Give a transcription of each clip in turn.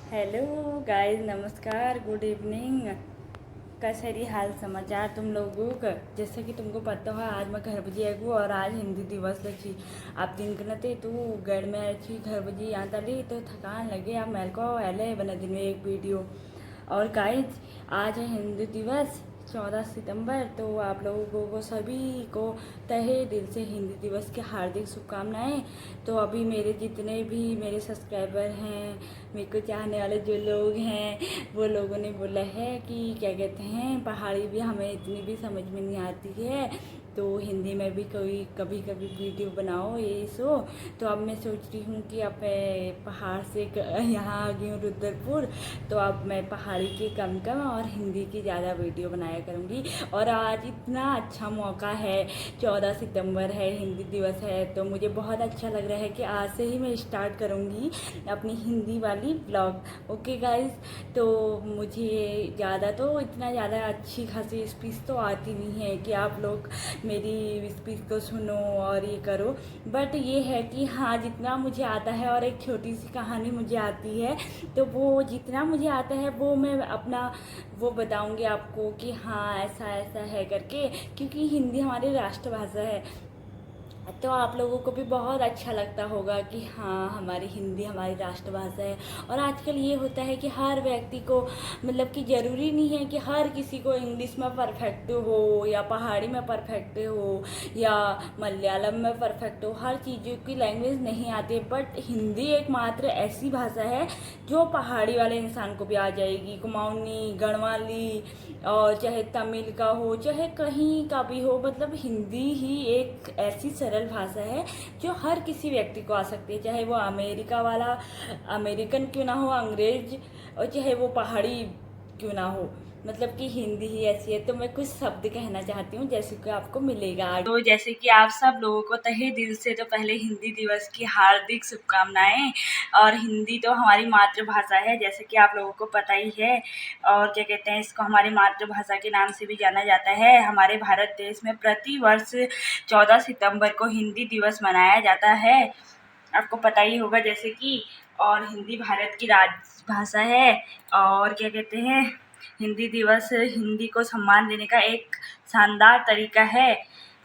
Hello guys, नमस्कार, good evening. कैसे हाल समाचार तुम लोगों का। जैसे कि तुमको पता हो, आज मैं घर बजी आई हूँ और आज हिंदी दिवस अच्छी आप दिन करते तो घर में अच्छी घर बजी आता ली तो थकान लगे। आप मेरे को पहले बना दिन में एक वीडियो। और गाइस, आज है हिंदी दिवस 14 सितंबर। तो आप लोगों को सभी को तहे दिल से हिंदी दिवस की हार्दिक शुभकामनाएं। तो अभी मेरे जितने भी मेरे सब्सक्राइबर हैं, मेरे को चाहने वाले जो लोग हैं, वो लोगों ने बोला है कि क्या कहते हैं, पहाड़ी भी हमें इतनी भी समझ में नहीं आती है, तो हिंदी में भी कोई कभी कभी वीडियो बनाओ ये सो। तो अब मैं सोच रही हूँ कि अब मैं पहाड़ से यहाँ आ गई हूँ रुद्रपुर, तो अब मैं पहाड़ी की कम कम और हिंदी की ज़्यादा वीडियो बनाया करूँगी। और आज इतना अच्छा मौका है, 14 सितंबर है, हिंदी दिवस है, तो मुझे बहुत अच्छा लग रहा है कि आज से ही मैं स्टार्ट करूँगी अपनी हिंदी वाली ब्लॉग। ओके गाइस, तो मुझे ज़्यादा तो इतना ज़्यादा अच्छी खासी स्पीच तो आती नहीं है कि आप लोग मेरी स्पीच को सुनो और ये करो। बट ये है कि हाँ, जितना मुझे आता है और एक छोटी सी कहानी मुझे आती है, तो वो जितना मुझे आता है वो मैं अपना वो बताऊंगी आपको कि हाँ ऐसा ऐसा है करके, क्योंकि हिंदी हमारी राष्ट्रभाषा है। तो आप लोगों को भी बहुत अच्छा लगता होगा कि हाँ, हमारी हिंदी हमारी राष्ट्रभाषा है। और आजकल ये होता है कि हर व्यक्ति को, मतलब कि ज़रूरी नहीं है कि हर किसी को इंग्लिश में परफेक्ट हो या पहाड़ी में परफेक्ट हो या मलयालम में परफेक्ट हो। हर चीज़ों की लैंग्वेज नहीं आती, बट हिंदी एकमात्र ऐसी भाषा है जो पहाड़ी वाले इंसान को भी आ जाएगी। कुमाऊनी, गढ़वाली, और चाहे तमिल का हो चाहे कहीं का भी हो, मतलब हिंदी ही एक ऐसी सरल भाषा है जो हर किसी व्यक्ति को आ सकती है, चाहे वो अमेरिका वाला अमेरिकन क्यों ना हो, अंग्रेज, और चाहे वो पहाड़ी क्यों ना हो। मतलब कि हिंदी ही ऐसी है। तो मैं कुछ शब्द कहना चाहती हूँ जैसे कि आपको मिलेगा। तो जैसे कि आप सब लोगों को तहे दिल से तो पहले हिंदी दिवस की हार्दिक शुभकामनाएं। और हिंदी तो हमारी मातृभाषा है, जैसे कि आप लोगों को पता ही है। और क्या कहते हैं, इसको हमारी मातृभाषा के नाम से भी जाना जाता है। हमारे भारत देश में प्रति वर्ष 14 सितंबर को हिंदी दिवस मनाया जाता है, आपको पता ही होगा जैसे कि। और हिंदी भारत की राजभाषा है। और क्या कहते हैं, हिंदी दिवस हिंदी को सम्मान देने का एक शानदार तरीका है।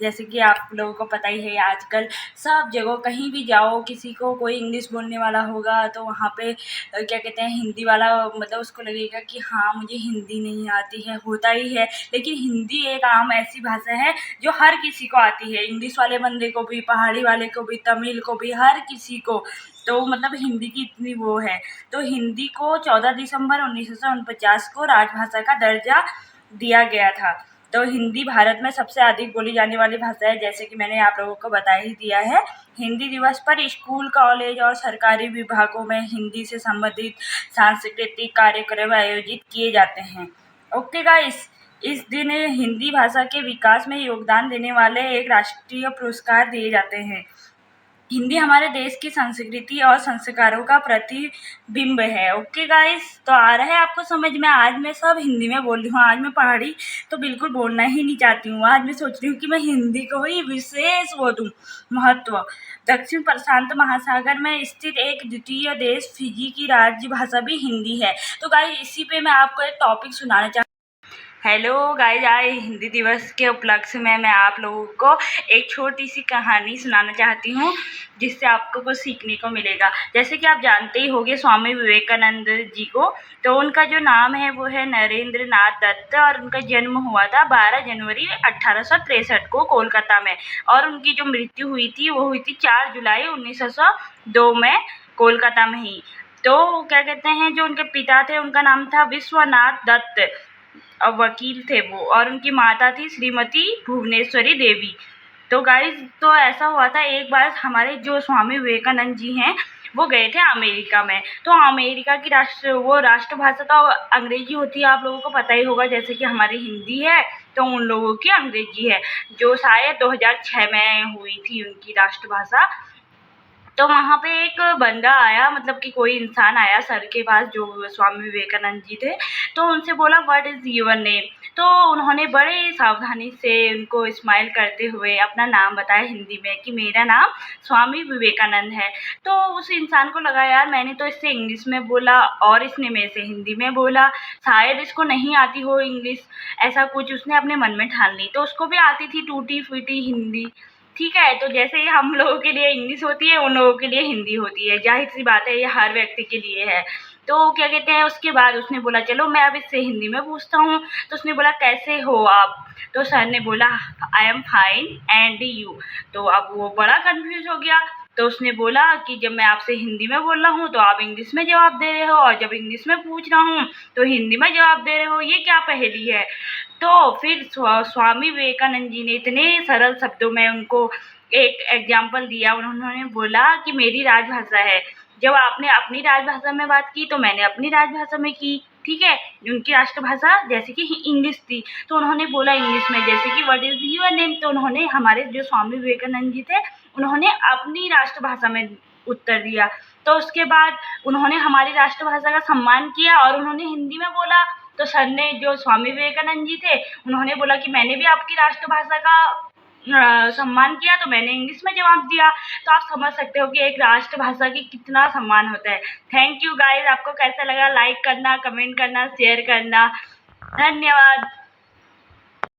जैसे कि आप लोगों को पता ही है, आजकल सब जगह कहीं भी जाओ, किसी को कोई इंग्लिश बोलने वाला होगा तो वहाँ पे क्या कहते हैं, हिंदी वाला मतलब उसको लगेगा कि हाँ मुझे हिंदी नहीं आती है, होता ही है। लेकिन हिंदी एक आम ऐसी भाषा है जो हर किसी को आती है, इंग्लिश वाले बंदे को भी, पहाड़ी वाले को भी, तमिल को भी, हर किसी को। तो मतलब हिंदी की इतनी वो है। तो हिंदी को 14 दिसंबर 1949 को राजभाषा का दर्जा दिया गया था। तो हिंदी भारत में सबसे अधिक बोली जाने वाली भाषा है, जैसे कि मैंने आप लोगों को बता ही दिया है। हिंदी दिवस पर स्कूल, कॉलेज और सरकारी विभागों में हिंदी से संबंधित सांस्कृतिक कार्यक्रम आयोजित किए जाते हैं। ओके गाइस, इस दिन हिंदी भाषा के विकास में योगदान देने वाले एक राष्ट्रीय पुरस्कार दिए जाते हैं। हिंदी हमारे देश की संस्कृति और संस्कारों का प्रतिबिंब है। ओके गाइस, तो आ रहा है आपको समझ में। आज मैं सब हिंदी में बोल रही हूँ, आज मैं पहाड़ी तो बिल्कुल बोलना ही नहीं चाहती हूँ। आज मैं सोच रही हूँ कि मैं हिंदी को ही विशेष वो दूँ महत्व। दक्षिण प्रशांत महासागर में स्थित एक द्वितीय देश फिजी की राज्य भाषा भी हिंदी है। तो गाइस, इसी पे मैं आपको एक टॉपिक सुनाना चाहती हूँ। हेलो गाइज, आज हिंदी दिवस के उपलक्ष्य में मैं आप लोगों को एक छोटी सी कहानी सुनाना चाहती हूँ, जिससे आपको कुछ सीखने को मिलेगा। जैसे कि आप जानते ही होंगे स्वामी विवेकानंद जी को, तो उनका जो नाम है वो है नरेंद्र नाथ दत्त, और उनका जन्म हुआ था 12 जनवरी 1863 को कोलकाता में। और उनकी जो मृत्यु हुई थी वो हुई थी 4 जुलाई 1902 में, कोलकाता में ही। तो क्या कहते हैं, जो उनके पिता थे उनका नाम था विश्वनाथ दत्त, वकील थे वो, और उनकी माता थी श्रीमती भुवनेश्वरी देवी। तो गाइज, तो ऐसा हुआ था एक बार, हमारे जो स्वामी विवेकानंद जी हैं वो गए थे अमेरिका में। तो अमेरिका की राष्ट्रभाषा तो अंग्रेजी होती है, आप लोगों को पता ही होगा। जैसे कि हमारी हिंदी है तो उन लोगों की अंग्रेजी है, जो शायद 2006 में हुई थी उनकी राष्ट्रभाषा। तो वहाँ पे एक बंदा आया, मतलब कि कोई इंसान आया सर के पास, जो स्वामी विवेकानंद जी थे। तो उनसे बोला व्हाट इज़ योर नेम। तो उन्होंने बड़े सावधानी से उनको स्माइल करते हुए अपना नाम बताया हिंदी में कि मेरा नाम स्वामी विवेकानंद है। तो उस इंसान को लगा यार मैंने तो इससे इंग्लिश में बोला और इसने मेरे से हिंदी में बोला, शायद इसको नहीं आती हो इंग्लिश, ऐसा कुछ उसने अपने मन में ठान ली। तो उसको भी आती थी टूटी-फूटी हिंदी, ठीक है। तो जैसे ही हम लोगों के लिए इंग्लिश होती है, उन लोगों के लिए हिंदी होती है, ज़ाहिर-सी बात है ये हर व्यक्ति के लिए है। तो क्या कहते हैं, उसके बाद उसने बोला चलो मैं अब इससे हिंदी में पूछता हूँ। तो उसने बोला कैसे हो आप? तो सर ने बोला I am fine and you? तो अब वो बड़ा कन्फ्यूज़ हो गया। तो उसने बोला कि जब मैं आपसे हिंदी में बोल रहा हूँ तो आप इंग्लिश में जवाब दे रहे हो, और जब इंग्लिश में पूछ रहा हूँ तो हिंदी में जवाब दे रहे हो, ये क्या पहेली है? तो फिर स्वामी विवेकानंद जी ने इतने सरल शब्दों में उनको एक एग्जाम्पल दिया। उन्होंने बोला कि मेरी राजभाषा है, जब आपने अपनी राजभाषा में बात की तो मैंने अपनी राजभाषा में की, ठीक है। उनकी राष्ट्रभाषा जैसे कि इंग्लिश थी, तो उन्होंने बोला इंग्लिश में जैसे कि व्हाट इज़ योर नेम? तो उन्होंने, हमारे जो स्वामी विवेकानंद जी थे, उन्होंने अपनी राष्ट्रभाषा में उत्तर दिया। तो उसके बाद उन्होंने हमारी राष्ट्रभाषा का सम्मान किया और उन्होंने हिंदी में बोला। तो सर ने, जो स्वामी विवेकानंद जी थे, उन्होंने बोला कि मैंने भी आपकी राष्ट्रभाषा का सम्मान किया, तो मैंने इंग्लिश में जवाब दिया। तो आप समझ सकते हो कि एक राष्ट्रभाषा की कितना सम्मान होता है। थैंक यू गाइस, आपको कैसा लगा लाइक करना, कमेंट करना, शेयर करना। धन्यवाद।